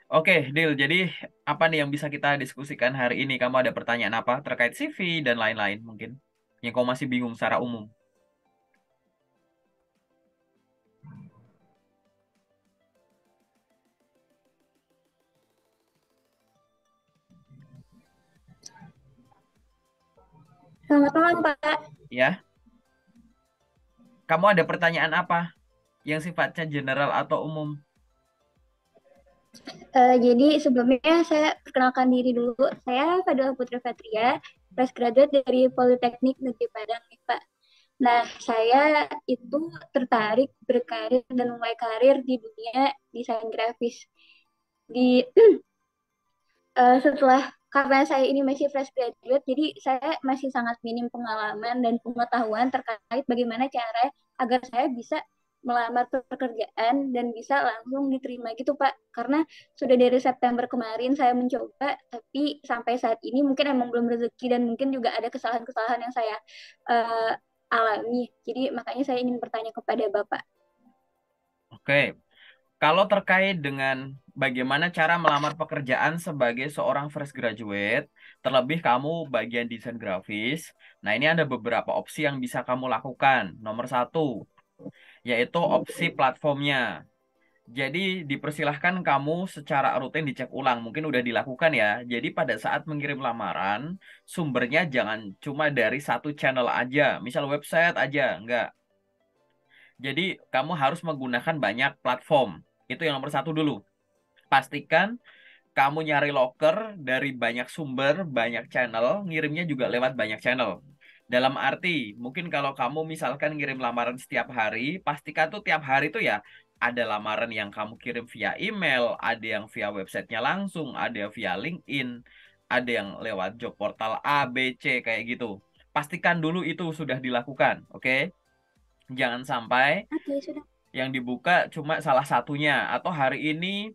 Oke, Deal. Jadi apa nih yang bisa kita diskusikan hari ini? Kamu ada pertanyaan apa terkait CV dan lain-lain mungkin? Yang kau masih bingung secara umum. Selamat malam, Pak. Ya, kamu ada pertanyaan apa yang sifatnya general atau umum? Jadi sebelumnya saya perkenalkan diri dulu. Saya Fadila Putri Fatria, fresh graduate dari Politeknik Negeri Padang nih, Pak. Nah, saya itu tertarik berkarir dan mulai karir di dunia desain grafis. Di setelah karena saya ini masih fresh graduate, jadi saya masih sangat minim pengalaman dan pengetahuan terkait bagaimana cara agar saya bisa melamar pekerjaan dan bisa langsung diterima gitu Pak. Karena sudah dari September kemarin saya mencoba, tapi sampai saat ini mungkin emang belum rezeki dan mungkin juga ada kesalahan-kesalahan yang saya uh, alami. Jadi makanya saya ingin bertanya kepada Bapak. Oke, kalau terkait dengan bagaimana cara melamar pekerjaan sebagai seorang fresh graduate, terlebih kamu bagian desain grafis, nah ini ada beberapa opsi yang bisa kamu lakukan. Nomor satu, yaitu opsi platformnya. Jadi dipersilahkan kamu secara rutin dicek ulang. Mungkin udah dilakukan ya. Jadi pada saat mengirim lamaran, sumbernya jangan cuma dari satu channel aja. Misal website aja, enggak. Jadi kamu harus menggunakan banyak platform. Itu yang nomor satu dulu. Pastikan kamu nyari loker dari banyak sumber, banyak channel, ngirimnya juga lewat banyak channel. Dalam arti, mungkin kalau kamu misalkan ngirim lamaran setiap hari, pastikan tuh tiap hari tuh ya ada lamaran yang kamu kirim via email, ada yang via websitenya langsung, ada yang via LinkedIn, ada yang lewat job portal A, B, C kayak gitu. Pastikan dulu itu sudah dilakukan, oke? Jangan sampai Oke, sudah. yang dibuka cuma salah satunya atau hari ini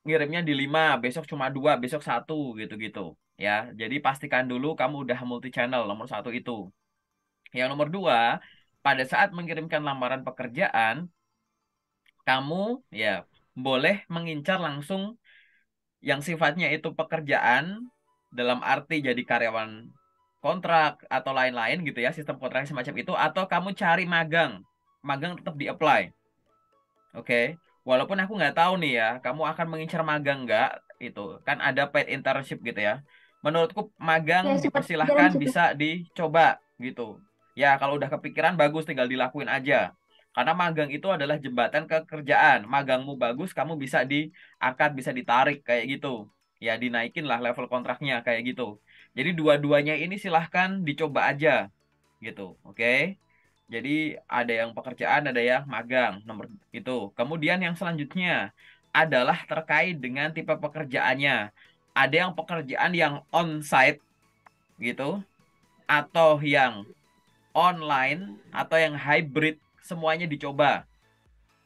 ngirimnya di 5, besok cuma 2, besok satu gitu-gitu. Ya, jadi pastikan dulu kamu udah multi channel nomor satu itu. Yang nomor dua, pada saat mengirimkan lamaran pekerjaan, kamu ya boleh mengincar langsung yang sifatnya itu pekerjaan dalam arti jadi karyawan kontrak atau lain-lain gitu ya, sistem kontrak semacam itu, atau kamu cari magang. Magang tetap di-apply. Oke, walaupun aku nggak tahu nih ya, kamu akan mengincar magang nggak? Itu kan ada paid internship gitu ya. Menurutku magang Ya, sempat pikiran dipersilahkan situ. bisa dicoba gitu. Ya kalau udah kepikiran bagus tinggal dilakuin aja. Karena magang itu adalah jembatan ke kerjaan. Magangmu bagus, kamu bisa diangkat, bisa ditarik kayak gitu. Ya dinaikin lah level kontraknya kayak gitu. Jadi dua-duanya ini silahkan dicoba aja gitu. Oke. Jadi ada yang pekerjaan, ada yang magang, nomor itu. Kemudian yang selanjutnya adalah terkait dengan tipe pekerjaannya. Ada yang pekerjaan yang on-site gitu, atau yang online, atau yang hybrid, semuanya dicoba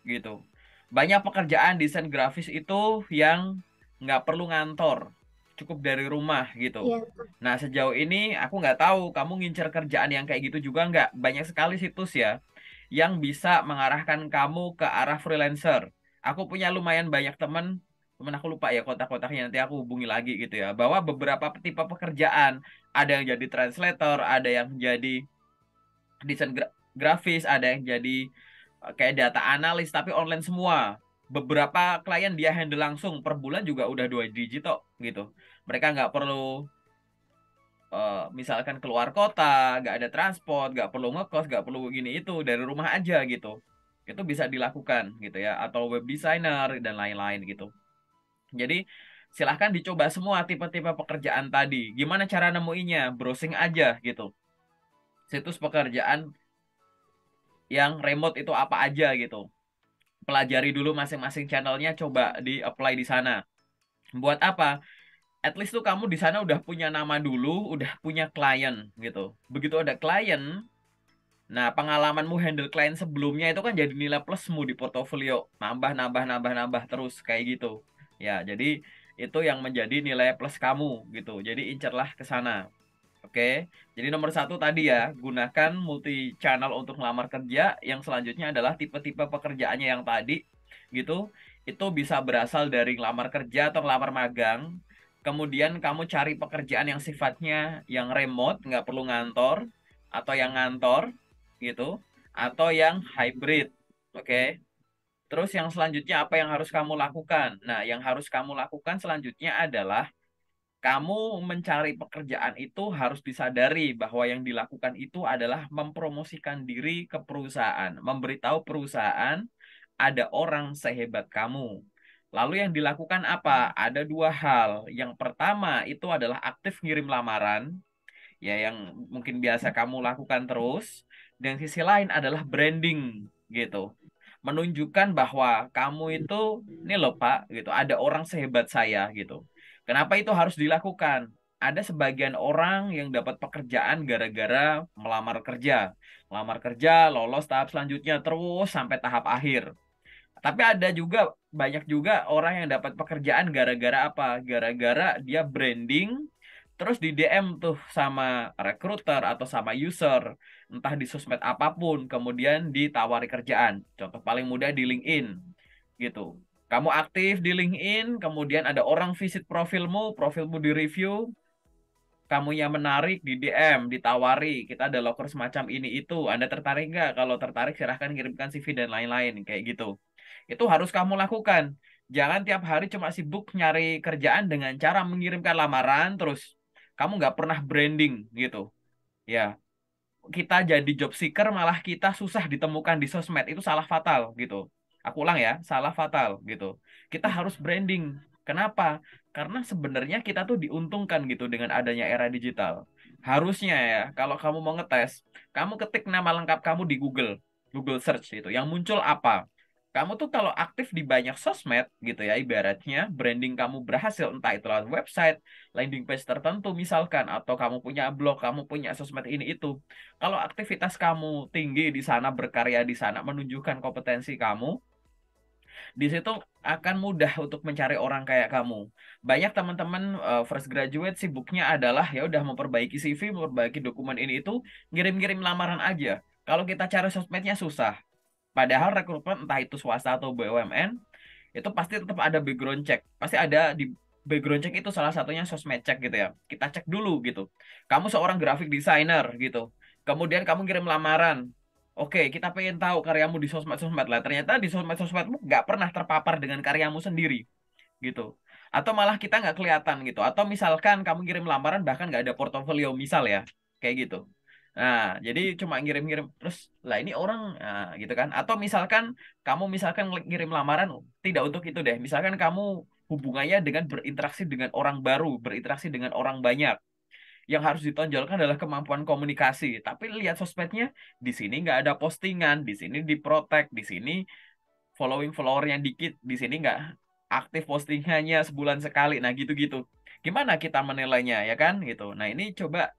gitu. Banyak pekerjaan desain grafis itu yang nggak perlu ngantor, cukup dari rumah gitu. Iya. Nah, sejauh ini aku nggak tahu kamu ngincer kerjaan yang kayak gitu juga nggak. Banyak sekali situs ya yang bisa mengarahkan kamu ke arah freelancer. Aku punya lumayan banyak temen, temen aku lupa ya kotak-kotaknya nanti aku hubungi lagi gitu ya. Bahwa beberapa tipe pekerjaan, ada yang jadi translator, ada yang jadi desain grafis, ada yang jadi kayak data analis tapi online semua. Beberapa klien dia handle langsung per bulan juga udah 2 digit kok gitu. Mereka nggak perlu misalkan keluar kota, nggak ada transport, nggak perlu ngekos, nggak perlu gini itu dari rumah aja gitu. Itu bisa dilakukan gitu ya, atau web designer dan lain-lain gitu. Jadi silahkan dicoba semua tipe-tipe pekerjaan tadi. Gimana cara nemuinya? Browsing aja gitu. Situs pekerjaan yang remote itu apa aja gitu. Pelajari dulu masing-masing channelnya, coba di-apply di sana. Buat apa? At least tuh kamu di sana udah punya nama dulu, udah punya klien gitu. Begitu ada klien, nah pengalamanmu handle klien sebelumnya itu kan jadi nilai plusmu di portofolio. Nambah, nambah, nambah, nambah terus kayak gitu. Ya, jadi itu yang menjadi nilai plus kamu gitu. Jadi incerlah ke sana. Oke, jadi nomor satu tadi ya, gunakan multi channel untuk melamar kerja. Yang selanjutnya adalah tipe-tipe pekerjaannya yang tadi gitu. itu bisa berasal dari ngelamar kerja atau ngelamar magang. Kemudian kamu cari pekerjaan yang sifatnya yang remote, nggak perlu ngantor, atau yang ngantor, gitu, atau yang hybrid. Oke. Terus yang selanjutnya apa yang harus kamu lakukan? Nah, yang harus kamu lakukan selanjutnya adalah kamu mencari pekerjaan itu harus disadari bahwa yang dilakukan itu adalah mempromosikan diri ke perusahaan, memberitahu perusahaan ada orang sehebat kamu. Lalu yang dilakukan apa? Ada dua hal. Yang pertama itu adalah aktif ngirim lamaran, ya yang mungkin biasa kamu lakukan terus. Dan sisi lain adalah branding, gitu. Menunjukkan bahwa kamu itu, ini loh Pak, gitu, ada orang sehebat saya, gitu. Kenapa itu harus dilakukan? Ada sebagian orang yang dapat pekerjaan gara-gara melamar kerja. Melamar kerja, lolos tahap selanjutnya terus sampai tahap akhir. Tapi ada juga banyak juga orang yang dapat pekerjaan gara-gara apa? Gara-gara dia branding, terus di DM tuh sama recruiter atau sama user, entah di sosmed apapun, kemudian ditawari kerjaan. Contoh paling mudah di LinkedIn, gitu. Kamu aktif di LinkedIn, kemudian ada orang visit profilmu di review, kamunya menarik di DM, ditawari, kita ada loker semacam ini itu. Anda tertarik nggak? Kalau tertarik silahkan kirimkan CV dan lain-lain, kayak gitu. Itu harus kamu lakukan. Jangan tiap hari cuma sibuk nyari kerjaan dengan cara mengirimkan lamaran, terus kamu nggak pernah branding gitu. Ya, kita jadi job seeker malah kita susah ditemukan di sosmed. Itu salah fatal gitu. Aku ulang ya, salah fatal gitu. Kita harus branding. Kenapa? Karena sebenarnya kita tuh diuntungkan gitu dengan adanya era digital. Harusnya ya, kalau kamu mau ngetes, kamu ketik nama lengkap kamu di Google, Google Search gitu. Yang muncul apa? Kamu tuh kalau aktif di banyak sosmed gitu ya, ibaratnya branding kamu berhasil, entah itu lewat website, landing page tertentu misalkan, atau kamu punya blog, kamu punya sosmed ini itu. Kalau aktivitas kamu tinggi di sana, berkarya di sana, menunjukkan kompetensi kamu, di situ akan mudah untuk mencari orang kayak kamu. Banyak teman-teman fresh graduate sibuknya adalah ya udah memperbaiki CV, memperbaiki dokumen ini itu, ngirim-ngirim lamaran aja. Kalau kita cari sosmednya susah. Padahal rekrutmen entah itu swasta atau BUMN itu pasti tetap ada background check. Pasti ada di background check itu salah satunya sosmed check gitu ya. Kita cek dulu gitu. Kamu seorang graphic designer gitu. Kemudian kamu kirim lamaran. Oke, kita pengen tahu karyamu di sosmed-sosmed lah. Ternyata di sosmed-sosmedmu nggak pernah terpapar dengan karyamu sendiri gitu. Atau malah kita nggak kelihatan gitu. Atau misalkan kamu kirim lamaran bahkan nggak ada portofolio misal ya. Kayak gitu. Nah, jadi cuma ngirim-ngirim terus lah ini orang gitu kan. Atau misalkan kamu misalkan ngirim lamaran tidak untuk itu deh. Misalkan kamu hubungannya dengan berinteraksi dengan orang baru, berinteraksi dengan orang banyak. Yang harus ditonjolkan adalah kemampuan komunikasi. Tapi lihat sosmednya, di sini nggak ada postingan, di sini diprotek, di sini following followernya dikit, di sini nggak aktif postingannya sebulan sekali. Nah, gitu-gitu. Gimana kita menilainya ya kan gitu. Nah, ini coba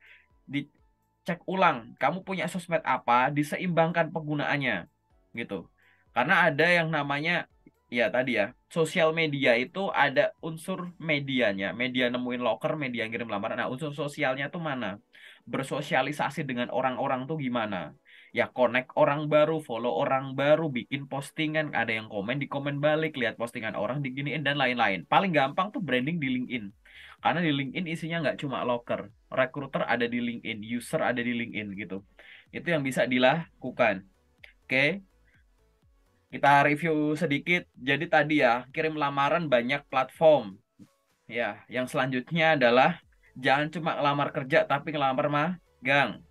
dicek ulang. Kamu punya sosmed apa, diseimbangkan penggunaannya gitu. Karena ada yang namanya ya tadi ya, sosial media itu ada unsur medianya. Media nemuin loker, media ngirim lamaran. Nah, unsur sosialnya tuh mana? Bersosialisasi dengan orang-orang tuh gimana? Ya connect orang baru, follow orang baru, bikin postingan, ada yang komen di komen balik, lihat postingan orang diginiin dan lain-lain. Paling gampang tuh branding di LinkedIn. Karena di LinkedIn isinya nggak cuma loker, recruiter ada di LinkedIn, user ada di LinkedIn gitu. Itu yang bisa dilakukan. Oke, kita review sedikit. Jadi tadi ya, kirim lamaran banyak platform. Ya, yang selanjutnya adalah jangan cuma ngelamar kerja tapi ngelamar magang.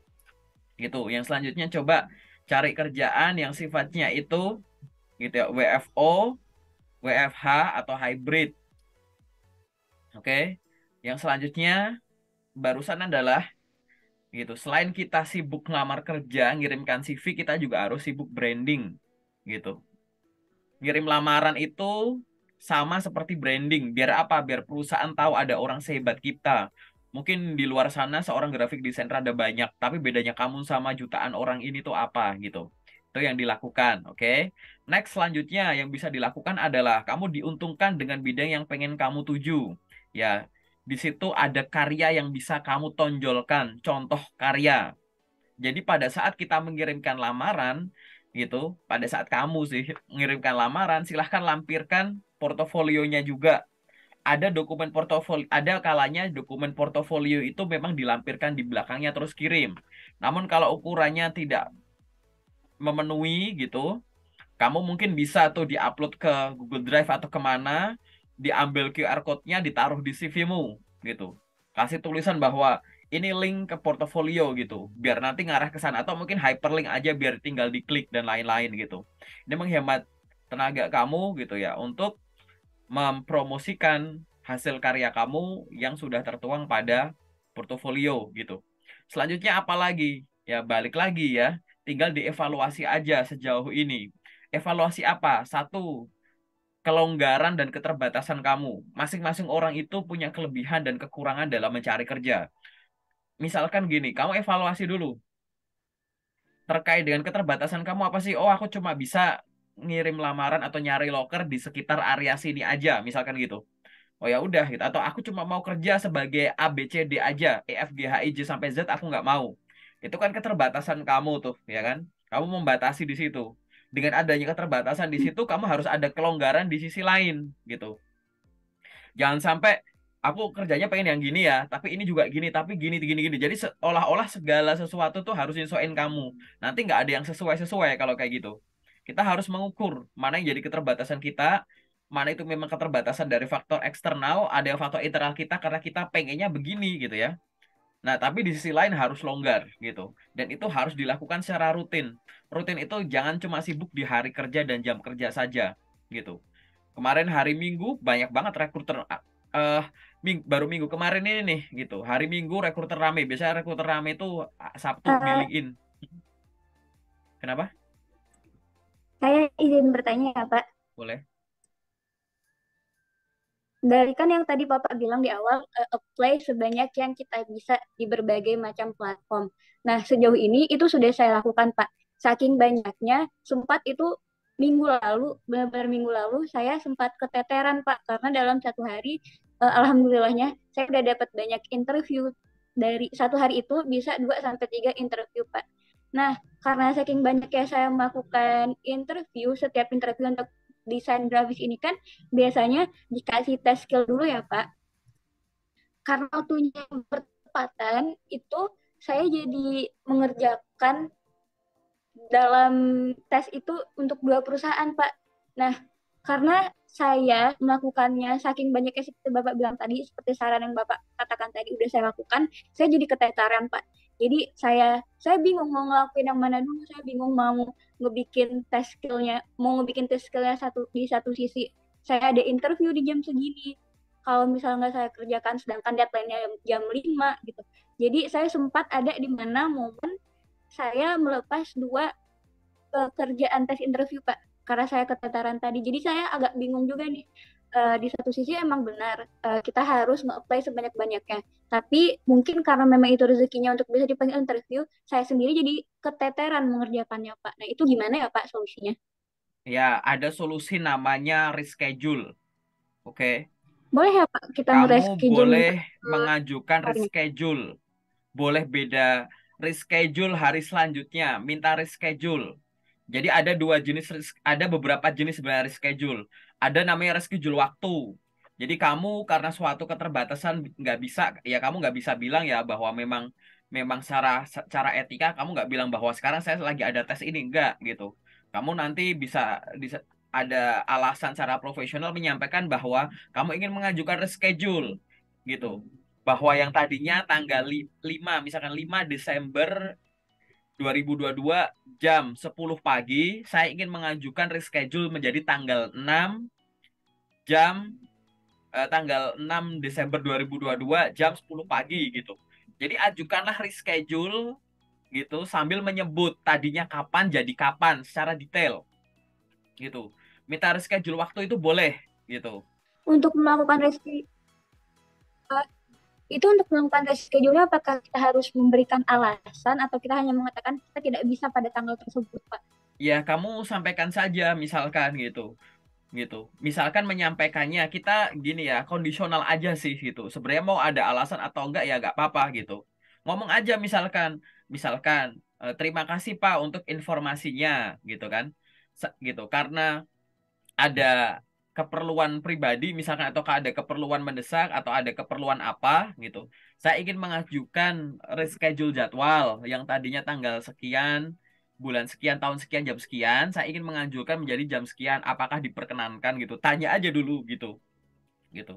Gitu. Yang selanjutnya coba cari kerjaan yang sifatnya itu gitu ya, WFO, WFH atau hybrid. Oke. Yang selanjutnya barusan adalah gitu. Selain kita sibuk ngelamar kerja, ngirimkan CV, kita juga harus sibuk branding gitu. Ngirim lamaran itu sama seperti branding. Biar apa? Biar perusahaan tahu ada orang sehebat kita. Mungkin di luar sana seorang graphic designer ada banyak, tapi bedanya kamu sama jutaan orang ini tuh apa gitu. Itu yang dilakukan, oke? Next selanjutnya yang bisa dilakukan adalah kamu diuntungkan dengan bidang yang pengen kamu tuju. Ya, di situ ada karya yang bisa kamu tonjolkan, contoh karya. Jadi pada saat kita mengirimkan lamaran, gitu. Pada saat kamu sih mengirimkan lamaran, silahkan lampirkan portofolionya juga. Ada dokumen portofolio, ada kalanya dokumen portofolio itu memang dilampirkan di belakangnya terus kirim. Namun kalau ukurannya tidak memenuhi gitu, kamu mungkin bisa tuh diupload ke Google Drive atau kemana, diambil QR code-nya, ditaruh di CV-mu gitu. Kasih tulisan bahwa ini link ke portofolio gitu, biar nanti ngarah ke sana atau mungkin hyperlink aja biar tinggal diklik dan lain-lain gitu. Ini menghemat tenaga kamu gitu ya untuk mempromosikan hasil karya kamu yang sudah tertuang pada portofolio gitu. Selanjutnya apa lagi? Ya balik lagi ya, tinggal dievaluasi aja sejauh ini. Evaluasi apa? Satu, kelonggaran dan keterbatasan kamu. Masing-masing orang itu punya kelebihan dan kekurangan dalam mencari kerja. Misalkan gini, kamu evaluasi dulu terkait dengan keterbatasan kamu apa sih? Oh, aku cuma bisa ngirim lamaran atau nyari loker di sekitar area sini aja, misalkan gitu. Oh ya udah gitu. Atau aku cuma mau kerja sebagai A B C D aja, E F G H I J sampai Z aku nggak mau. Itu kan keterbatasan kamu tuh, ya kan? Kamu membatasi di situ. Dengan adanya keterbatasan di situ, kamu harus ada kelonggaran di sisi lain gitu. Jangan sampai aku kerjanya pengen yang gini ya, tapi ini juga gini, tapi gini gini gini. Jadi seolah-olah segala sesuatu tuh harus nyesuaiin kamu. Nanti nggak ada yang sesuai-sesuai kalau kayak gitu. Kita harus mengukur mana yang jadi keterbatasan kita, mana itu memang keterbatasan dari faktor eksternal, ada yang faktor internal kita karena kita pengennya begini gitu ya. Nah, tapi di sisi lain harus longgar gitu. Dan itu harus dilakukan secara rutin. Rutin itu jangan cuma sibuk di hari kerja dan jam kerja saja gitu. Kemarin hari Minggu banyak banget rekruter baru minggu kemarin ini nih gitu. Hari Minggu rekruter rame. Biasanya rekruter rame itu Sabtu di Eh, LinkedIn. Kenapa? saya izin bertanya ya Pak. Boleh. Dari kan yang tadi Bapak bilang di awal, apply sebanyak yang kita bisa di berbagai macam platform. Nah, sejauh ini itu sudah saya lakukan, Pak. Saking banyaknya, sempat itu minggu lalu, benar-benar minggu lalu, saya sempat keteteran, Pak. Karena dalam satu hari, alhamdulillahnya, saya udah dapat banyak interview. Dari satu hari itu bisa 2 sampai 3 interview, Pak. Nah, karena saking banyaknya saya melakukan interview, setiap interview untuk desain grafis ini kan biasanya dikasih tes skill dulu ya Pak. Karena waktunya bertepatan itu saya jadi mengerjakan dalam tes itu untuk 2 perusahaan Pak. Nah, karena saya melakukannya saking banyaknya seperti Bapak bilang tadi, seperti saran yang Bapak katakan tadi udah saya lakukan, saya jadi keteteran Pak. Jadi saya bingung mau ngelakuin yang mana dulu, saya bingung mau ngebikin tes skillnya, mau ngebikin tes skillnya di satu sisi. Saya ada interview di jam segini. Kalau misalnya nggak saya kerjakan, sedangkan deadline-nya jam 5 gitu. Jadi saya sempat ada di mana momen saya melepas 2 pekerjaan tes interview Pak karena saya keteteran tadi. Jadi saya agak bingung juga nih. Di satu sisi emang benar kita harus nge-apply sebanyak-banyaknya. Tapi mungkin karena memang itu rezekinya untuk bisa dipanggil interview, saya sendiri jadi keteteran mengerjakannya Pak. Nah itu gimana ya Pak solusinya? Ya, ada solusi namanya reschedule. Oke. Boleh ya Pak kita Kamu nge-reschedule boleh minta mengajukan harinya? reschedule. Boleh beda reschedule hari selanjutnya, minta reschedule. Jadi ada dua jenis, ada beberapa jenis sebenarnya reschedule. Ada namanya reschedule waktu. Jadi kamu karena suatu keterbatasan nggak bisa, ya kamu nggak bisa bilang ya bahwa memang memang secara etika kamu nggak bilang bahwa sekarang saya lagi ada tes ini enggak gitu. Kamu nanti bisa ada alasan secara profesional menyampaikan bahwa kamu ingin mengajukan reschedule gitu. Bahwa yang tadinya tanggal 5, misalkan 5 Desember 2022 jam 10 pagi, saya ingin mengajukan reschedule menjadi jam tanggal 6 Desember 2022 jam 10 pagi gitu. Jadi ajukanlah reschedule gitu sambil menyebut tadinya kapan jadi kapan secara detail gitu. Minta reschedule waktu itu boleh gitu. Untuk melakukan itu untuk melakukan reschedule apakah kita harus memberikan alasan atau kita hanya mengatakan kita tidak bisa pada tanggal tersebut Pak? Ya kamu sampaikan saja misalkan gitu. Gitu. Misalkan menyampaikannya kita gini ya, kondisional aja sih gitu. Sebenarnya mau ada alasan atau enggak ya enggak apa-apa gitu. Ngomong aja misalkan, misalkan Terima kasih Pak untuk informasinya gitu kan. Gitu karena ada keperluan pribadi misalkan atau ada keperluan mendesak atau ada keperluan apa gitu. Saya ingin mengajukan reschedule jadwal yang tadinya tanggal sekian, bulan sekian, tahun sekian, jam sekian, saya ingin mengajukan menjadi jam sekian. Apakah diperkenankan gitu? Tanya aja dulu gitu. Gitu.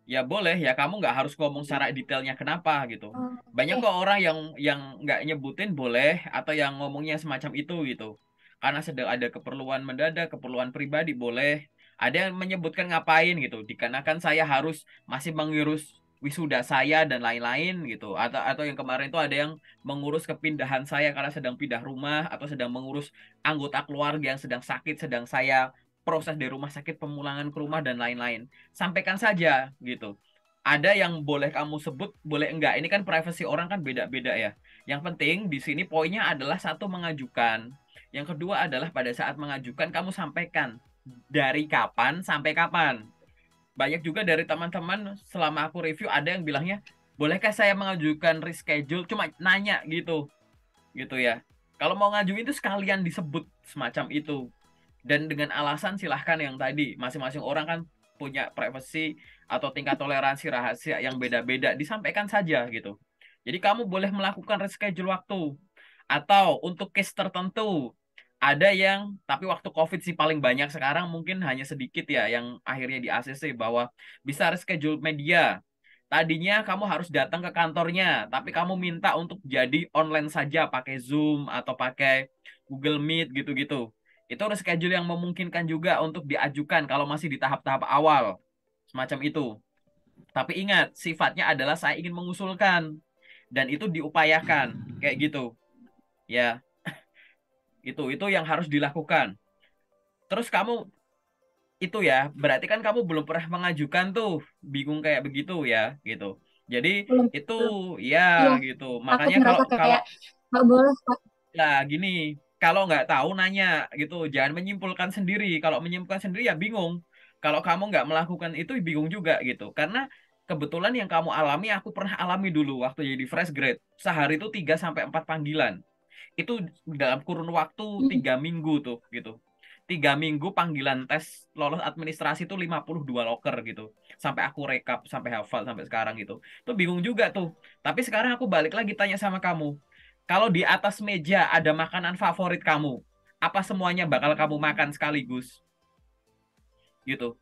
Ya boleh ya kamu nggak harus ngomong secara detailnya kenapa gitu. Banyak Oke. kok orang yang nggak nyebutin boleh atau yang ngomongnya semacam itu gitu. Karena sedang ada keperluan mendadak, keperluan pribadi boleh. Ada yang menyebutkan ngapain gitu. Dikarenakan saya harus masih mengurus wisuda saya dan lain-lain gitu. Atau yang kemarin itu ada yang mengurus kepindahan saya karena sedang pindah rumah atau sedang mengurus anggota keluarga yang sedang sakit, sedang saya proses dari rumah sakit pemulangan ke rumah dan lain-lain. Sampaikan saja gitu. Ada yang boleh kamu sebut, boleh enggak. Ini kan privasi orang kan beda-beda ya. Yang penting di sini poinnya adalah satu mengajukan. Yang kedua adalah pada saat mengajukan kamu sampaikan dari kapan sampai kapan. Banyak juga dari teman-teman selama aku review ada yang bilangnya, bolehkah saya mengajukan reschedule? Cuma nanya gitu, gitu ya. Kalau mau ngajuin itu sekalian disebut semacam itu. Dan dengan alasan silahkan yang tadi, masing-masing orang kan punya privasi atau tingkat toleransi rahasia yang beda-beda, disampaikan saja gitu. Jadi kamu boleh melakukan reschedule waktu. Atau untuk case tertentu, ada yang, tapi waktu COVID sih paling banyak sekarang mungkin hanya sedikit ya yang akhirnya di ACC bahwa bisa reschedule media. Tadinya kamu harus datang ke kantornya, tapi kamu minta untuk jadi online saja pakai Zoom atau pakai Google Meet gitu-gitu. Itu reschedule yang memungkinkan juga untuk diajukan kalau masih di tahap-tahap awal. Semacam itu. Tapi ingat, sifatnya adalah saya ingin mengusulkan. Dan itu diupayakan. Kayak gitu. Ya, itu yang harus dilakukan. Terus kamu itu ya, berarti kan kamu belum pernah mengajukan tuh. Bingung kayak begitu ya, gitu. Jadi Belum, itu belum. ya Iya, gitu. takut Makanya kalau ngerasa kalau kayak nggak boleh, Kak. Nah, gini, kalau nggak tahu nanya gitu, jangan menyimpulkan sendiri. Kalau menyimpulkan sendiri ya bingung. Kalau kamu nggak melakukan itu bingung juga gitu. Karena kebetulan yang kamu alami, aku pernah alami dulu waktu jadi fresh grade. Sehari itu 3 sampai 4 panggilan. Itu dalam kurun waktu Hmm. 3 minggu tuh gitu. 3 minggu panggilan tes lolos administrasi itu 52 loker gitu. Sampai aku rekap, sampai hafal sampai sekarang gitu. Itu bingung juga tuh. Tapi sekarang aku balik lagi tanya sama kamu. Kalau di atas meja ada makanan favorit kamu, apa semuanya bakal kamu makan sekaligus? Gitu.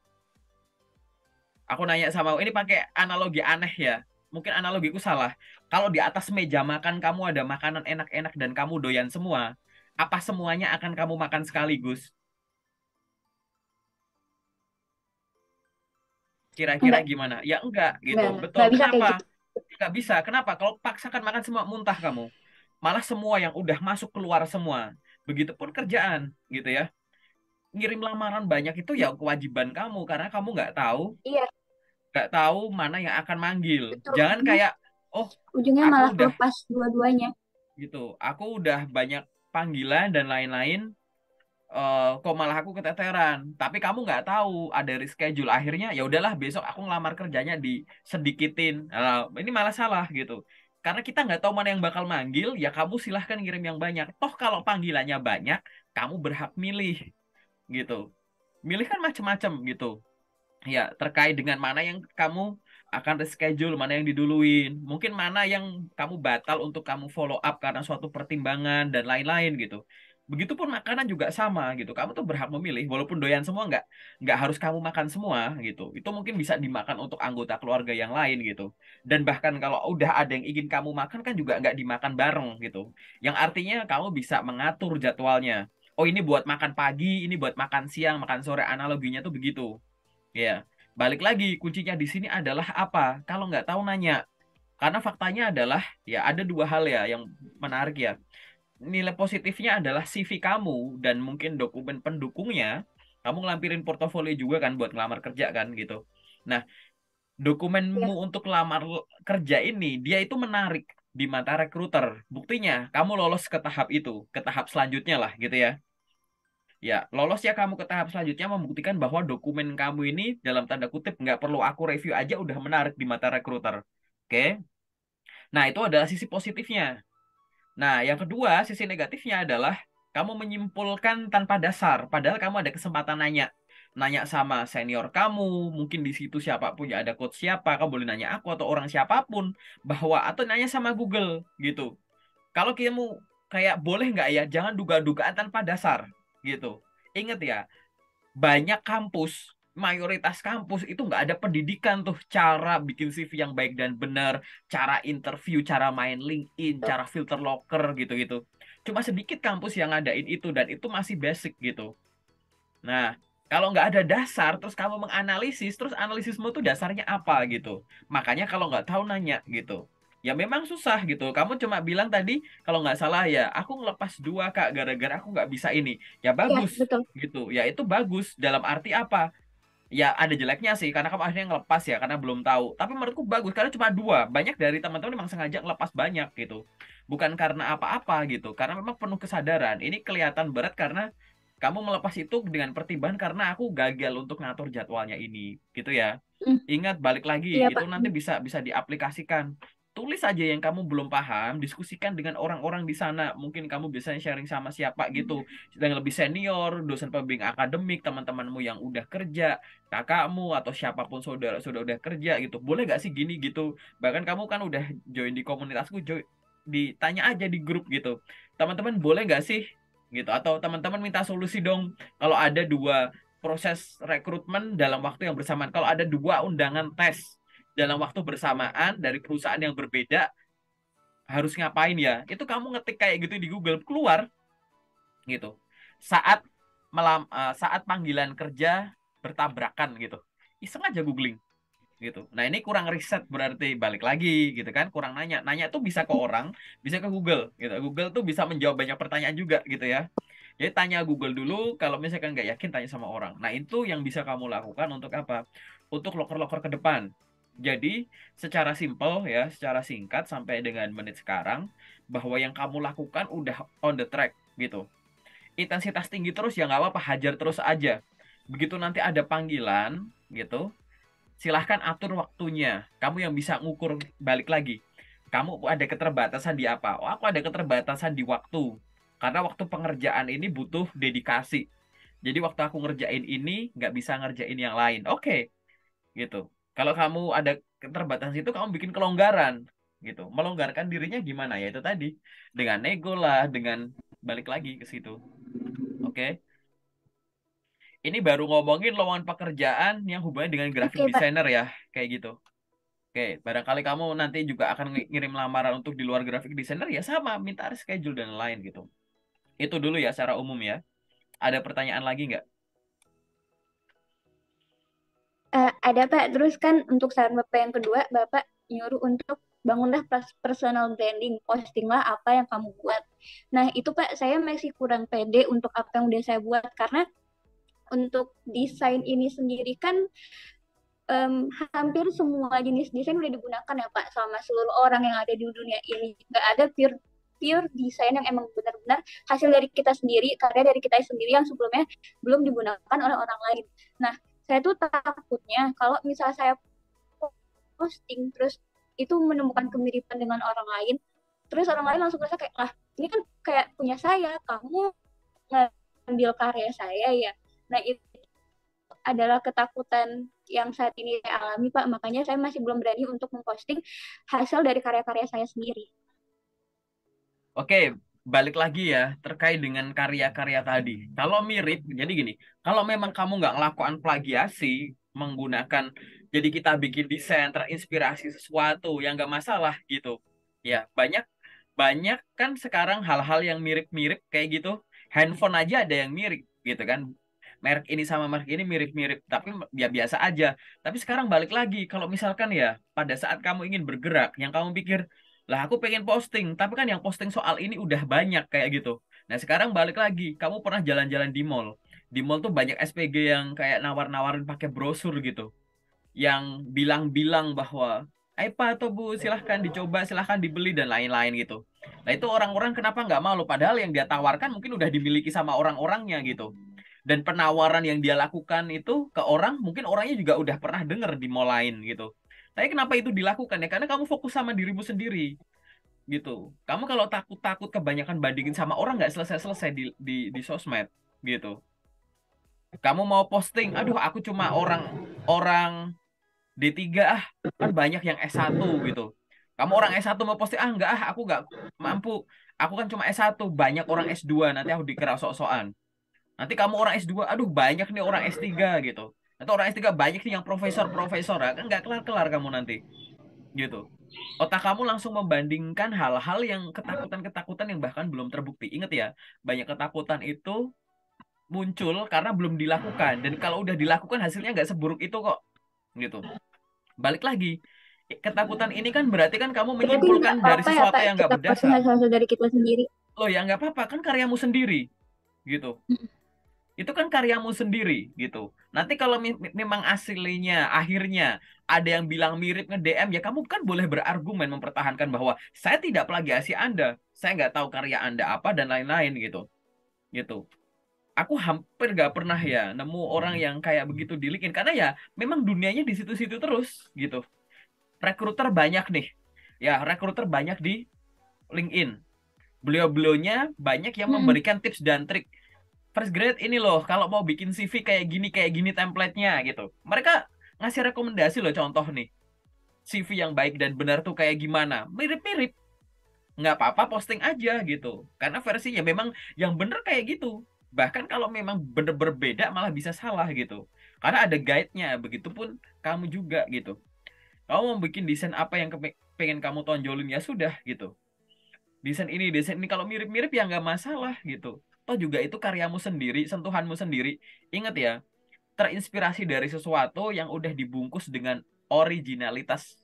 Aku nanya sama ini pakai analogi aneh ya. Mungkin analogiku salah. Kalau di atas meja makan kamu ada makanan enak-enak dan kamu doyan semua, apa semuanya akan kamu makan sekaligus? Kira-kira Enggak, gimana? Ya enggak gitu. enggak, Betul. enggak bisa kayak Kenapa? gitu. Enggak bisa. Kenapa? Kalau paksakan makan semua muntah kamu. Malah semua yang udah masuk keluar semua. Begitupun kerjaan gitu ya. Ngirim lamaran banyak itu ya kewajiban kamu karena kamu Iya, nggak tahu mana yang akan manggil. betul. Jangan kayak, oh Ujungnya aku malah udah lepas dua-duanya. gitu, aku udah banyak panggilan dan lain-lain, kok malah aku keteteran. Tapi kamu nggak tahu ada reschedule. Akhirnya ya udahlah besok aku ngelamar kerjanya disedikitin. Ini malah salah gitu. Karena kita nggak tahu mana yang bakal manggil, ya kamu silahkan ngirim yang banyak. Toh kalau panggilannya banyak, kamu berhak milih gitu. Milih kan macem-macem gitu. Ya, terkait dengan mana yang kamu akan reschedule, mana yang diduluin. Mungkin mana yang kamu batal untuk kamu follow up karena suatu pertimbangan dan lain-lain gitu. Begitupun makanan juga sama gitu. Kamu tuh berhak memilih, walaupun doyan semua nggak harus kamu makan semua gitu. Itu mungkin bisa dimakan untuk anggota keluarga yang lain gitu. Dan bahkan kalau udah ada yang ingin kamu makan kan juga nggak dimakan bareng gitu. Yang artinya kamu bisa mengatur jadwalnya. Oh ini buat makan pagi, ini buat makan siang, makan sore. Analoginya tuh begitu. Ya, balik lagi kuncinya di sini adalah apa? Kalau nggak tahu nanya. Karena faktanya adalah ya ada dua hal ya yang menarik ya. Nilai positifnya adalah CV kamu dan mungkin dokumen pendukungnya. Kamu ngelampirin portofolio juga kan buat ngelamar kerja kan gitu. Nah, dokumenmu Ya, untuk lamar kerja ini dia itu menarik di mata rekruter. Buktinya kamu lolos ke tahap itu, ke tahap selanjutnya lah gitu ya. Ya, lolos ya kamu ke tahap selanjutnya membuktikan bahwa dokumen kamu ini dalam tanda kutip nggak perlu aku review aja udah menarik di mata rekruter. Oke? Nah, itu adalah sisi positifnya. Nah, yang kedua, sisi negatifnya adalah kamu menyimpulkan tanpa dasar, padahal kamu ada kesempatan nanya. Nanya sama senior kamu, mungkin di situ siapapun ya ada coach siapa, kamu boleh nanya aku atau orang siapapun, bahwa atau nanya sama Google gitu. Kalau kamu kayak boleh nggak ya, jangan duga-dugaan tanpa dasar gitu. Ingat ya, banyak kampus, mayoritas kampus itu nggak ada pendidikan tuh cara bikin CV yang baik dan benar, cara interview, cara main LinkedIn, Tuh. cara filter locker gitu-gitu. Cuma sedikit kampus yang ngadain itu dan itu masih basic gitu. Nah, kalau nggak ada dasar, terus kamu menganalisis, terus analisismu tuh dasarnya apa gitu. Makanya kalau nggak tahu nanya gitu. Ya memang susah gitu. Kamu cuma bilang tadi, kalau nggak salah ya, aku ngelepas dua Kak, gara-gara aku nggak bisa ini. Ya Ya, bagus betul. gitu. Ya itu bagus. Dalam arti apa? Ya ada jeleknya sih, karena kamu akhirnya ngelepas ya, karena belum tahu. Tapi menurutku bagus, karena cuma dua. Banyak dari teman-teman memang sengaja ngelepas banyak gitu. Bukan karena apa-apa gitu. Karena memang penuh kesadaran. Ini kelihatan berat karena kamu melepas itu dengan pertimbangan karena aku gagal untuk ngatur jadwalnya ini, gitu ya. Hmm, Ingat, balik lagi, iya itu Pak. nanti bisa bisa diaplikasikan. Tulis aja yang kamu belum paham, diskusikan dengan orang-orang di sana. Mungkin kamu bisa sharing sama siapa gitu, yang lebih senior, dosen pembimbing akademik, teman-temanmu yang udah kerja, kakakmu atau siapapun saudara sudah udah kerja gitu. Boleh gak sih gini gitu? Bahkan kamu kan udah join di komunitasku, ditanya aja di grup gitu. Teman-teman boleh gak sih gitu, atau teman-teman minta solusi dong kalau ada dua proses rekrutmen dalam waktu yang bersamaan, kalau ada dua undangan tes dalam waktu bersamaan dari perusahaan yang berbeda, harus ngapain ya, itu kamu ngetik kayak gitu di Google, keluar gitu saat saat panggilan kerja bertabrakan gitu, iseng aja googling gitu. Nah ini kurang riset berarti, balik lagi gitu kan, kurang nanya. Nanya tuh bisa ke orang, bisa ke Google gitu. Google tuh bisa menjawab banyak pertanyaan juga gitu ya. Jadi tanya Google dulu, kalau misalkan nggak yakin tanya sama orang. Nah itu yang bisa kamu lakukan untuk apa? Untuk loker-loker ke depan. Jadi secara simpel ya, secara singkat sampai dengan menit sekarang, bahwa yang kamu lakukan udah on the track gitu. Intensitas tinggi terus ya nggak apa-apa, hajar terus aja. Begitu nanti ada panggilan gitu, silahkan atur waktunya. Kamu yang bisa ngukur, balik lagi. Kamu ada keterbatasan di apa? Oh, aku ada keterbatasan di waktu. Karena waktu pengerjaan ini butuh dedikasi. Jadi waktu aku ngerjain ini, nggak bisa ngerjain yang lain. Oke, gitu. Kalau kamu ada keterbatasan itu, kamu bikin kelonggaran. Gitu. Melonggarkan dirinya gimana? Ya itu tadi. Dengan nego lah, dengan balik lagi ke situ. Oke. Ini baru ngomongin lowongan pekerjaan yang hubungannya dengan graphic Oke Pak. designer ya. Kayak gitu. Oke, barangkali kamu nanti juga akan ngirim lamaran untuk di luar graphic designer ya sama, minta reschedule dan lain gitu. Itu dulu ya secara umum ya. Ada pertanyaan lagi nggak? Ada Pak, terus kan untuk saran Bapak yang kedua, Bapak nyuruh untuk bangunlah personal branding, postinglah apa yang kamu buat. Nah itu Pak, saya masih kurang pede untuk apa yang udah saya buat, karena untuk desain ini sendiri kan hampir semua jenis desain udah digunakan ya Pak sama seluruh orang yang ada di dunia ini. Nggak ada pure pure desain yang emang benar-benar hasil dari kita sendiri, karya dari kita sendiri yang sebelumnya belum digunakan oleh orang lain. Nah, saya tuh takutnya kalau misalnya saya posting terus itu menemukan kemiripan dengan orang lain, terus orang lain langsung merasa kayak, lah ini kan kayak punya saya, kamu ngambil karya saya ya. Nah itu adalah ketakutan yang saat ini saya alami Pak, makanya saya masih belum berani untuk memposting hasil dari karya-karya saya sendiri. Oke, balik lagi ya terkait dengan karya-karya tadi. Kalau mirip, jadi gini, kalau memang kamu nggak ngelakukan plagiasi menggunakan, jadi kita bikin desain terinspirasi sesuatu yang nggak masalah gitu. Ya, banyak banyak kan sekarang hal-hal yang mirip-mirip kayak gitu. Handphone aja ada yang mirip gitu kan. Merek ini sama merek ini mirip-mirip, tapi ya biasa aja. Tapi sekarang balik lagi, kalau misalkan ya pada saat kamu ingin bergerak, yang kamu pikir, lah aku pengen posting, tapi kan yang posting soal ini udah banyak kayak gitu. Nah sekarang balik lagi, kamu pernah jalan-jalan di mall. Di mall tuh banyak SPG yang kayak nawar-nawarin pakai brosur gitu, yang bilang-bilang bahwa "Hai Pak atau Bu, silahkan dicoba, silahkan dibeli dan lain-lain gitu." Nah itu orang-orang kenapa nggak malu? Padahal yang dia tawarkan mungkin udah dimiliki sama orang-orangnya gitu. Dan penawaran yang dia lakukan itu ke orang, mungkin orangnya juga udah pernah denger di mall lain gitu. Tapi kenapa itu dilakukan ya? Karena kamu fokus sama dirimu sendiri. gitu. Kamu kalau takut-takut kebanyakan bandingin sama orang nggak selesai-selesai di sosmed gitu. Kamu mau posting, aduh aku cuma orang orang D3 ah, kan banyak yang S1 gitu. Kamu orang S1 mau posting, ah enggak ah, aku nggak mampu. Aku kan cuma S1, banyak orang S2, nanti aku dikira sok-sokan. Nanti kamu orang S2, aduh banyak nih orang S3 gitu. Nanti orang S3 banyak nih yang profesor-profesor, ah, kan nggak kelar-kelar kamu nanti gitu. Otak kamu langsung membandingkan hal-hal yang ketakutan-ketakutan yang bahkan belum terbukti. Ingat ya, banyak ketakutan itu muncul karena belum dilakukan. Dan kalau udah dilakukan hasilnya nggak seburuk itu kok. Gitu. Balik lagi, ketakutan ini kan berarti kan kamu Berarti menyimpulkan nggak dari apa-apa ya sesuatu Pak, yang nggak kita posting berdasar. hasil-hasil dari kita sendiri. Loh ya nggak apa-apa, kan karyamu sendiri. Gitu. Itu kan karyamu sendiri gitu. Nanti kalau memang aslinya akhirnya ada yang bilang mirip nge-DM ya kamu kan boleh berargumen mempertahankan bahwa saya tidak plagiasi Anda, saya nggak tahu karya Anda apa dan lain-lain gitu. Gitu. Aku hampir nggak pernah ya nemu orang yang kayak begitu di LinkedIn karena ya memang dunianya di situ-situ terus gitu. Rekruter banyak nih. Ya, rekruter banyak di LinkedIn. Beliau-beliaunya banyak yang Mm-mm. memberikan tips dan trik fresh grade ini loh, kalau mau bikin CV kayak gini template-nya gitu. Mereka ngasih rekomendasi loh contoh nih. CV yang baik dan benar tuh kayak gimana. Mirip-mirip. Nggak apa-apa posting aja gitu. Karena versinya memang yang bener kayak gitu. Bahkan kalau memang bener berbeda malah bisa salah gitu. Karena ada guide-nya. Begitupun kamu juga gitu. Kamu mau bikin desain apa yang pengen kamu tonjolin ya sudah gitu. Desain ini kalau mirip-mirip ya nggak masalah gitu. Toh juga itu karyamu sendiri, sentuhanmu sendiri. Ingat ya, terinspirasi dari sesuatu yang udah dibungkus dengan originalitas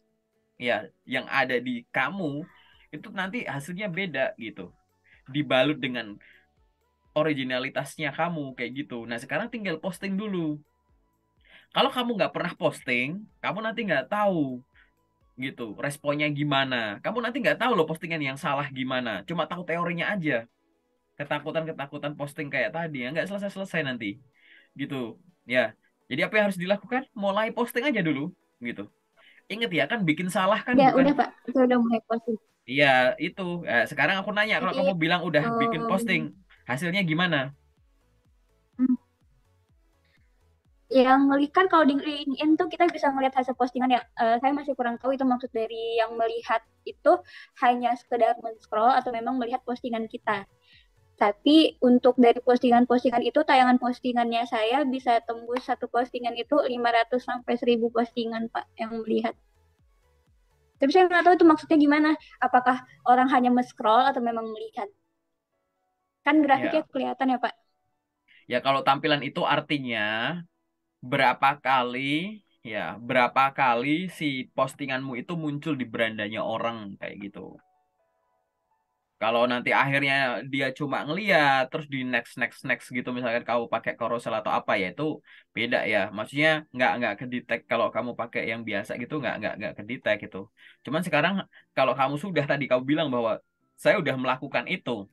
ya yang ada di kamu itu nanti hasilnya beda gitu. Dibalut dengan originalitasnya kamu kayak gitu. Nah, sekarang tinggal posting dulu. Kalau kamu nggak pernah posting, kamu nanti nggak tahu gitu responnya gimana. Kamu nanti nggak tahu loh postingan yang salah gimana. Cuma tahu teorinya aja. Ketakutan-ketakutan posting kayak tadi ya nggak selesai-selesai nanti gitu ya. Jadi apa yang harus dilakukan? Mulai posting aja dulu gitu. Ingat ya kan bikin salah kan Ya bukan. udah Pak, saya udah mulai posting. Iya itu. Sekarang aku nanya kalau Jadi kamu bilang udah bikin posting em, hasilnya gimana? yang kan kalau di LinkedIn tuh kita bisa melihat hasil postingan ya. Saya masih kurang tahu itu maksud dari yang melihat itu hanya sekedar men-scroll atau memang melihat postingan kita. Tapi untuk dari postingan-postingan itu, tayangan postingannya saya bisa tembus satu postingan itu 500 sampai 1000 postingan, Pak, yang melihat. Tapi saya nggak tahu itu maksudnya gimana. Apakah orang hanya men-scroll atau memang melihat? Kan grafiknya Ya, kelihatan ya, Pak. ya kalau tampilan itu artinya berapa kali ya berapa kali si postinganmu itu muncul di berandanya orang kayak gitu. Kalau nanti akhirnya dia cuma ngeliat terus di next next next gitu misalkan kamu pakai carousel atau apa ya itu beda ya. Maksudnya nggak kedetek kalau kamu pakai yang biasa gitu nggak kedetek gitu. Cuman sekarang kalau kamu sudah tadi kamu bilang bahwa saya udah melakukan itu,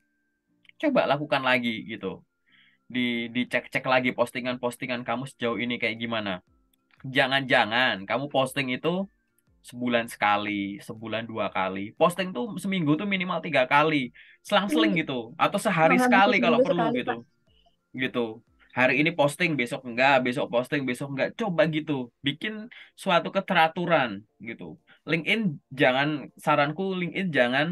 coba lakukan lagi gitu. Di dicek-cek lagi postingan-postingan kamu sejauh ini kayak gimana. Jangan-jangan kamu posting itu sebulan sekali, sebulan dua kali. Posting tuh seminggu tuh minimal 3 kali. Selang-seling Ini gitu. Atau sehari masih sekali kalau seminggu perlu sekali, gitu. Pak. Gitu. Hari ini posting, besok enggak, besok posting, besok enggak. Coba gitu. Bikin suatu keteraturan gitu. LinkedIn jangan, saranku LinkedIn jangan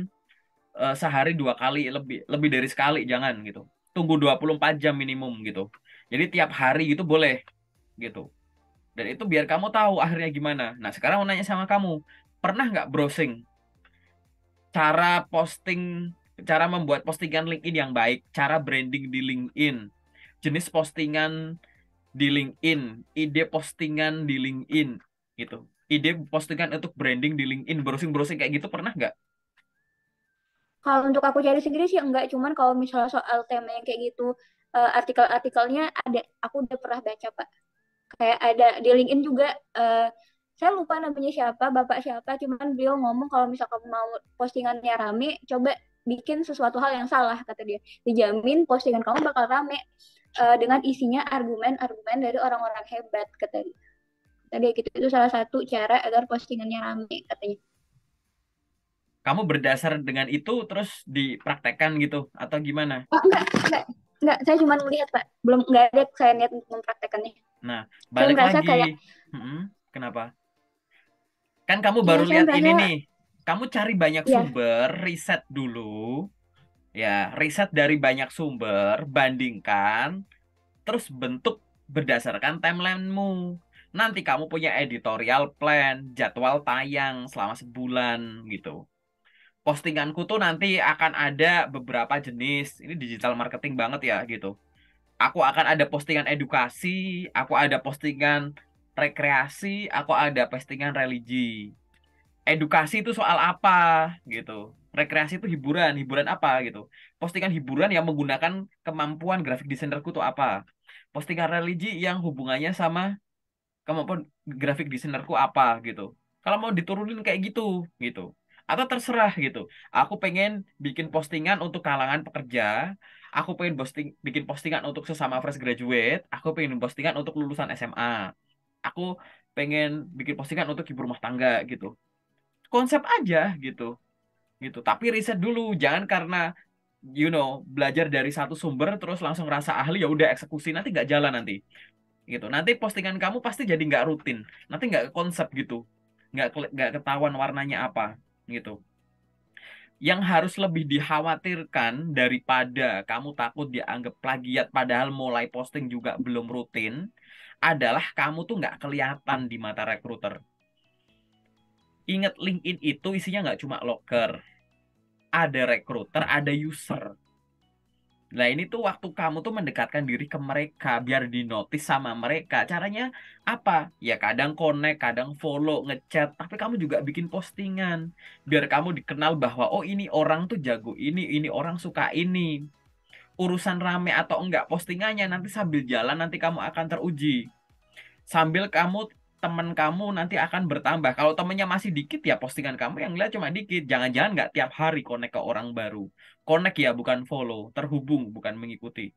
sehari 2 kali, lebih lebih dari sekali, jangan gitu. Tunggu 24 jam minimum gitu. Jadi tiap hari gitu boleh gitu. Dan itu biar kamu tahu akhirnya gimana. Nah, sekarang mau nanya sama kamu, pernah nggak browsing cara posting, cara membuat postingan LinkedIn yang baik, cara branding di LinkedIn, jenis postingan di LinkedIn, ide postingan di LinkedIn, gitu. Ide postingan untuk branding di LinkedIn, browsing-browsing kayak gitu pernah nggak? Kalau untuk aku cari sendiri sih enggak, cuman kalau misalnya soal tema yang kayak gitu, artikel-artikelnya ada, aku udah pernah baca, Pak. Kayak ada di LinkedIn juga, saya lupa namanya siapa, bapak siapa, cuman beliau ngomong kalau misalkan kamu mau postingannya rame, coba bikin sesuatu hal yang salah, kata dia. Dijamin postingan kamu bakal rame, dengan isinya argumen-argumen dari orang-orang hebat, kata dia. Tadi gitu, itu salah satu cara agar postingannya rame, katanya. Kamu berdasar dengan itu terus dipraktekkan gitu atau gimana? Oh, enggak, saya cuma melihat Pak, belum nggak ada saya niat untuk mempraktekannya. Nah, Saya balik merasa lagi. kayak, Mm-mm. Kenapa? Kan kamu ya baru saya lihat ini merasa, nih. Kamu cari banyak ya sumber, riset dulu. Ya, riset dari banyak sumber, bandingkan, terus bentuk berdasarkan timelinemu. Nanti kamu punya editorial plan, jadwal tayang selama sebulan gitu. Postinganku tuh nanti akan ada beberapa jenis. Ini digital marketing banget ya gitu. Aku akan ada postingan edukasi, aku ada postingan rekreasi, aku ada postingan religi. Edukasi itu soal apa gitu. Rekreasi itu hiburan, hiburan apa gitu. Postingan hiburan yang menggunakan kemampuan grafik desainerku tuh apa. Postingan religi yang hubungannya sama kemampuan grafik desainerku apa gitu. Kalau mau diturunin kayak gitu gitu. Atau terserah gitu. Aku pengen bikin postingan untuk kalangan pekerja. Aku pengen bikin postingan untuk sesama fresh graduate. Aku pengen postingan untuk lulusan SMA. Aku pengen bikin postingan untuk ibu rumah tangga gitu. Konsep aja gitu gitu. Tapi riset dulu, jangan karena belajar dari satu sumber terus langsung rasa ahli ya udah eksekusi nanti nggak jalan nanti gitu. Nanti postingan kamu pasti jadi nggak rutin, nanti nggak konsep gitu, nggak ketahuan warnanya apa gitu. Yang harus lebih dikhawatirkan daripada kamu takut dianggap plagiat padahal mulai posting juga belum rutin adalah kamu tuh nggak kelihatan di mata recruiter. Ingat LinkedIn itu isinya nggak cuma logger, ada recruiter, ada user. Nah, ini tuh waktu kamu tuh mendekatkan diri ke mereka biar dinotis sama mereka. Caranya apa? Ya kadang connect, kadang follow, ngechat, tapi kamu juga bikin postingan biar kamu dikenal bahwa oh ini orang tuh jago ini orang suka ini. Urusan rame atau enggak postingannya nanti sambil jalan nanti kamu akan teruji. Sambil teman kamu nanti akan bertambah. Kalau temennya masih dikit ya postingan kamu yang lihat cuma dikit. Jangan-jangan nggak tiap hari connect ke orang baru. Connect ya bukan follow, terhubung bukan mengikuti.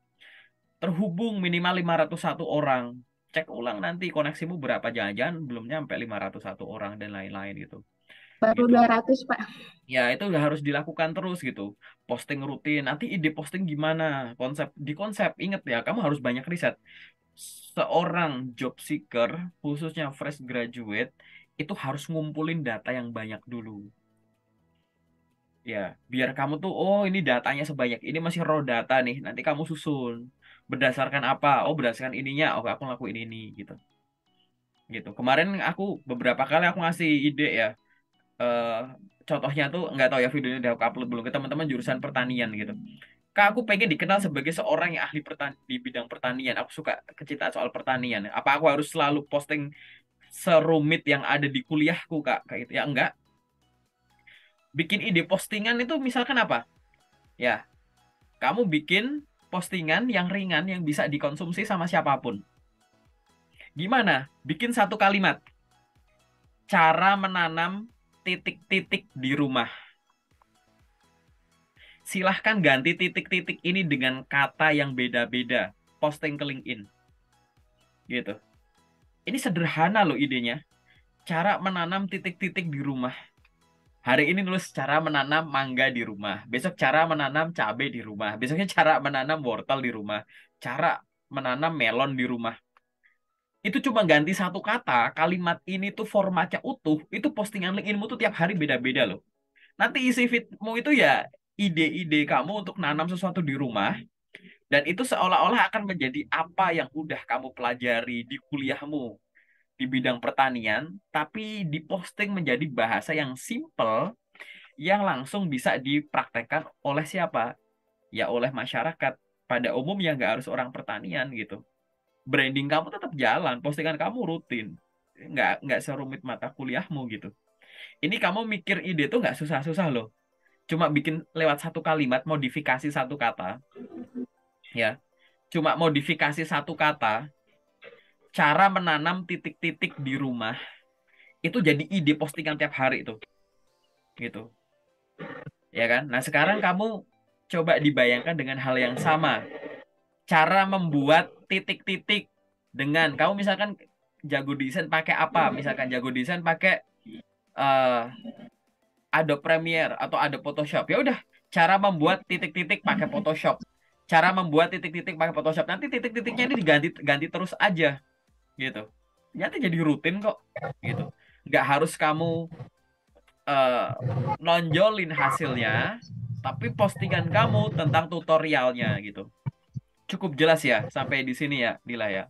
Terhubung minimal 501 orang. Cek ulang nanti koneksimu berapa. Jangan-jangan belum nyampe 501 orang dan lain-lain gitu. baru Gitu. 200 Pak. Ya, itu udah harus dilakukan terus gitu. Posting rutin. Nanti ide posting gimana? Di konsep. Ingat ya, kamu harus banyak riset. Seorang job seeker, khususnya fresh graduate, itu harus ngumpulin data yang banyak dulu. Ya, biar kamu tuh, oh ini datanya sebanyak ini masih raw data nih. Nanti kamu susun. Berdasarkan apa? Oh, berdasarkan ininya. Oh, aku ngelakuin ini gitu. Gitu. Kemarin aku beberapa kali aku ngasih ide ya. eh Contohnya tuh nggak tahu ya videonya udah aku upload belum ke teman-teman jurusan pertanian gitu. Kak, aku pengen dikenal sebagai seorang yang ahli di bidang pertanian. Aku suka kecintaan soal pertanian. Apa aku harus selalu posting serumit yang ada di kuliahku, Kak? Kayak gitu. Ya enggak. Bikin ide postingan itu misalkan apa? Ya, kamu bikin postingan yang ringan yang bisa dikonsumsi sama siapapun. Gimana? Bikin satu kalimat. Cara menanam titik-titik di rumah. Silahkan ganti titik-titik ini dengan kata yang beda-beda. Posting ke LinkedIn. Gitu. Ini sederhana loh idenya. Cara menanam titik-titik di rumah. Hari ini nulis cara menanam mangga di rumah. Besok cara menanam cabai di rumah. Besoknya cara menanam wortel di rumah. Cara menanam melon di rumah. Itu cuma ganti satu kata. Kalimat ini tuh formatnya utuh. Itu postingan LinkedInmu tuh tiap hari beda-beda loh. Nanti isi feedmu itu ya ide-ide kamu untuk nanam sesuatu di rumah. Dan itu seolah-olah akan menjadi apa yang udah kamu pelajari di kuliahmu di bidang pertanian, tapi diposting menjadi bahasa yang simple, yang langsung bisa dipraktekkan oleh siapa? Ya oleh masyarakat. Pada umumnya nggak harus orang pertanian gitu. Branding kamu tetap jalan, postingan kamu rutin. Nggak serumit mata kuliahmu gitu. Ini kamu mikir ide tuh nggak susah-susah loh. Cuma bikin lewat satu kalimat, modifikasi satu kata, ya. Cuma modifikasi satu kata, cara menanam titik-titik di rumah, itu jadi ide postingan tiap hari itu. Gitu. Ya kan? Nah, sekarang kamu coba dibayangkan dengan hal yang sama. Cara membuat titik-titik dengan kamu misalkan jago desain pakai apa? Misalkan jago desain pakai eh Adobe Premiere atau Adobe Photoshop. Ya udah, cara membuat titik-titik pakai Photoshop. Cara membuat titik-titik pakai Photoshop. Nanti titik-titiknya ini diganti ganti terus aja gitu. Nanti jadi rutin kok gitu. Nggak harus kamu eh, nonjolin hasilnya, tapi postingan kamu tentang tutorialnya gitu. Cukup jelas ya sampai di sini ya, Dila ya.